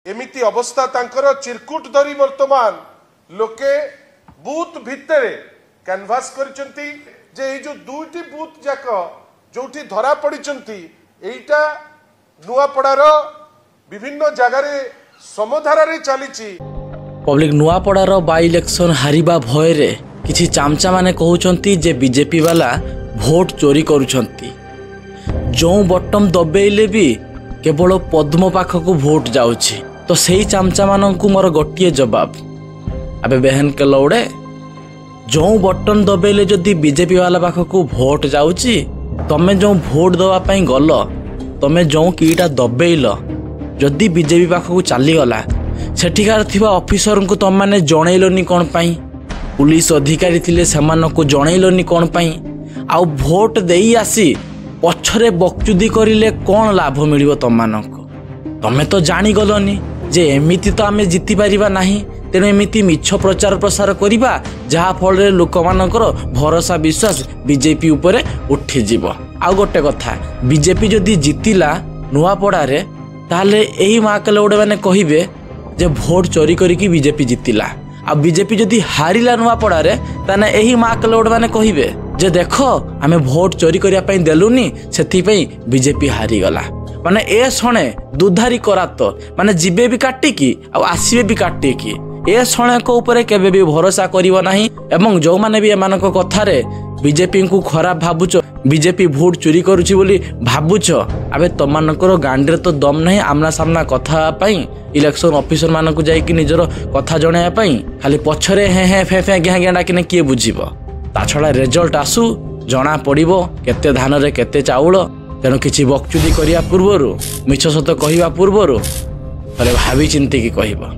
एमिति अवस्था तांकर चिरकुट धरी वर्तमान लोके बूथ भितर कैनभास करचंती जे जो दुईटी बूथ जाक जोठी धरा पड़िचंती एइटा नुआपड़ार विभिन्न जगार समधारा चली पब्लिक नुआपड़ार बाई इलेक्शन हारिबा भय रे किछि चामचा माने कहउचंती जे बीजेपी वाला भोट चोरी करूछंती। जो बटम दबेइले भी केवल पद्म पाखक भोट जाउछि। तो सही चामचा माननकु मोर गोटिए जवाब अबे बहन के लौड़े जो बटन दबेइले जदि बीजेपी वाला पाखक भोट जाउछि तमे जो भोट दवा पई गल तमे जो कीटा दबेइल जदि बीजेपी पाखक चली गला सेठिकार थिबा ऑफिसर को तुम माने जणैलोनी कोन पई पुलिस अधिकारी थिले सेमानकु जणैलोनी कोन पई आ भोट देई आसी पछरे बक्चुदी करिले कोन लाभ मिलिबो तमानकु तमे तो जानी गलोनी जे एमिति तो आमे जीति परिबा नाही तेनो एमिति मिछ प्रचार प्रसार करिबा जहा फल रे लोक मानकर भरोसा विश्वास बीजेपी ऊपर उठी जीवो। आ गोटे कथा बीजेपी जदि जीतिला नुआपड़ा रे ताले एही माकले ओडे माने कहिबे जे भोट चोरी करिकी बीजेपी जीतिला आ बीजेपी जदि हारिला नुआपड़ा रे ताने एही माकले ओडे माने कहिबे जे देखो आमे भोट चोरी करिया पई देलुनी सेथि पई बीजेपी हारी गला। माने ए सणे दुधारी करात माने जीवे भी काटिकी आ आसीबे भी काटिकी ए सणे को ऊपर केबे भी भरोसा करिवो नाही एवं जो माने भी एमानक कथारे बीजेपी को खराब भाबुच बीजेपी भोट चोरी करुछि बोली भाबुच आबे तमानकर गांडे तो दम नहीं आमना सामना कथा पई इलेक्शन ऑफिसर मानक जाई कि निजर कथा जणाया पई खाली पछरे हे हे फे फे गेहा गेंडा किने किए बुझिबो ता छडा रिजल्ट आसु जना पड़िबो केते धान रे केते चाउल तेणु किछि बक्चुदी करिया पूर्वरु मिछ सत कहिबा पूर्वरु थरे भाबी चिंती की कहिबो।